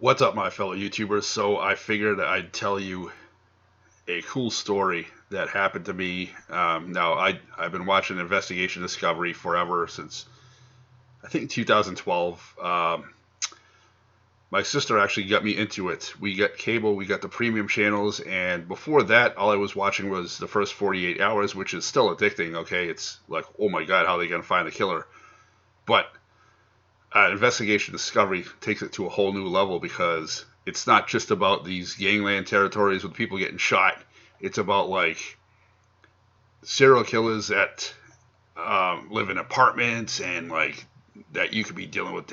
What's up, my fellow YouTubers? So I figured I'd tell you a cool story that happened to me. I've been watching Investigation Discovery forever since I think 2012. My sister actually got me into it. We got cable, we got the premium channels, and before that, all I was watching was the first 48 hours, which is still addicting. Okay, it's like, oh my god, how are they gonna find the killer? But Investigation Discovery takes it to a whole new level because it's not just about these gangland territories with people getting shot. It's about like serial killers that live in apartments and like that you could be dealing with,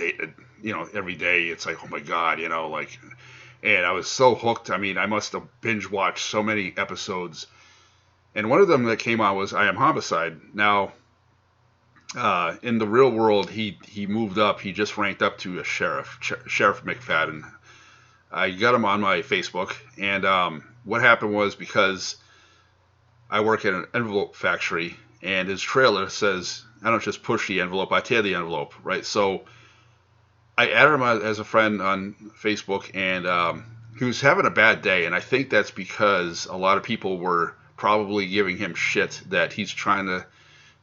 every day. It's like, oh my god, like. And I was so hooked. I mean, I must have binge watched so many episodes. And one of them that came on was I Am Homicide. Now, in the real world, he moved up. He just ranked up to a sheriff, Sheriff McFadden. I got him on my Facebook, and what happened was because I work at an envelope factory, and his trailer says I don't just push the envelope, I tear the envelope, right? So I added him as a friend on Facebook, and he was having a bad day, and I think that's because a lot of people were probably giving him shit that he's trying to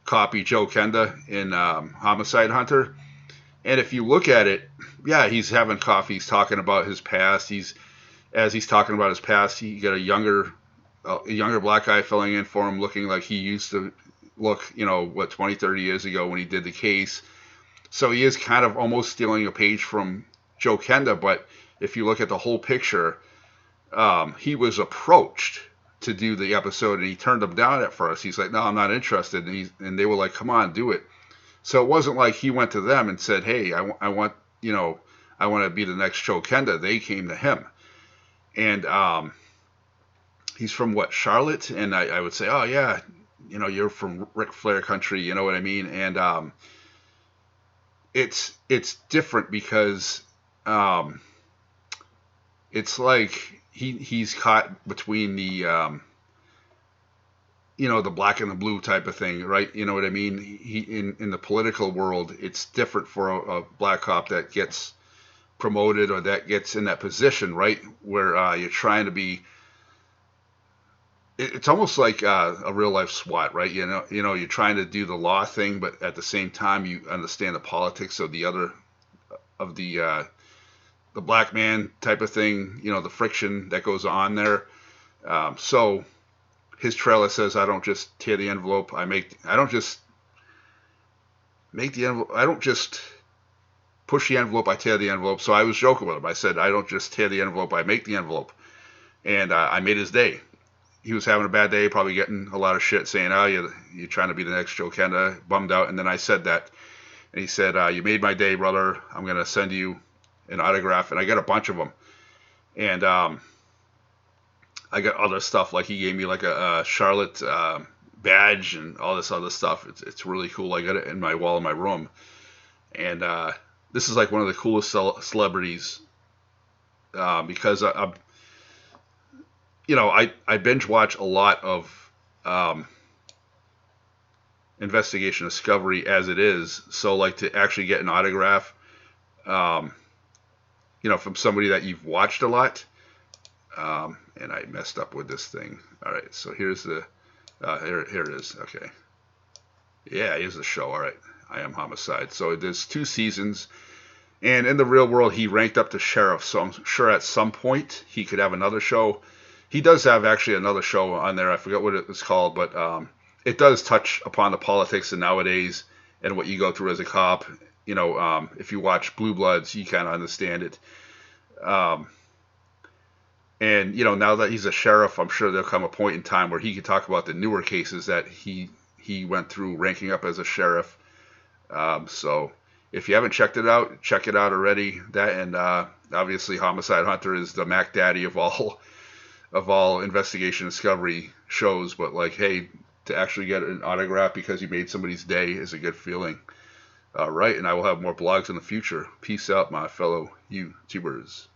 copy Joe Kenda in Homicide Hunter. And if you look at it, yeah, he's having coffee. He's talking about his past. He's talking about his past, he got a younger black guy filling in for him, looking like he used to look, 20, 30 years ago when he did the case. So he is kind of almost stealing a page from Joe Kenda. But if you look at the whole picture, he was approached to do the episode, and he turned them down at first. He's like, "No, I'm not interested." And they were like, "Come on, do it." So it wasn't like he went to them and said, "Hey, I want I want to be the next Joe Kenda." They came to him, and he's from what, Charlotte, and I would say, "Oh yeah, you're from Ric Flair country." You know what I mean? And it's different because um, it's like he's caught between the black and the blue type of thing, right? You know what I mean? He in the political world, it's different for a black cop that gets promoted or that gets in that position, right? Where you're trying to be. It's almost like a real life SWAT, right? You're trying to do the law thing, but at the same time, you understand the politics of the black man type of thing. The friction that goes on there. So his trailer says, "I don't just tear the envelope. I don't just make the envelope. I don't just push the envelope. I tear the envelope." So I was joking with him. I said, "I don't just tear the envelope. I make the envelope." And I made his day. He was having a bad day, probably getting a lot of shit, saying, "Oh, you're trying to be the next Joe Kenda," bummed out. And then I said that, and he said, "You made my day, brother. I'm gonna send you an autograph," and I got a bunch of them. And I got other stuff, like he gave me like a Charlotte badge and all this other stuff. It's really cool. I got it in my wall in my room, and this is like one of the coolest celebrities because I binge watch a lot of Investigation Discovery as it is. So like to actually get an autograph, um, from somebody that you've watched a lot. And I messed up with this thing. All right, so here's the here it is. Okay, yeah, here's the show. All right, I Am Homicide. So there's 2 seasons, and in the real world, he ranked up to sheriff. So I'm sure at some point he could have another show. He does have actually another show on there. I forget what it was called, but it does touch upon the politics of nowadays and what you go through as a cop. If you watch Blue Bloods, you kind of understand it. Um, And now that he's a sheriff, I'm sure there'll come a point in time where he could talk about the newer cases that he went through ranking up as a sheriff. So if you haven't checked it out, check it out already. That and obviously Homicide Hunter is the Mac Daddy of all investigation discovery shows. But like, hey, to actually get an autograph because you made somebody's day is a good feeling. All right, and I will have more blogs in the future. Peace out, my fellow YouTubers.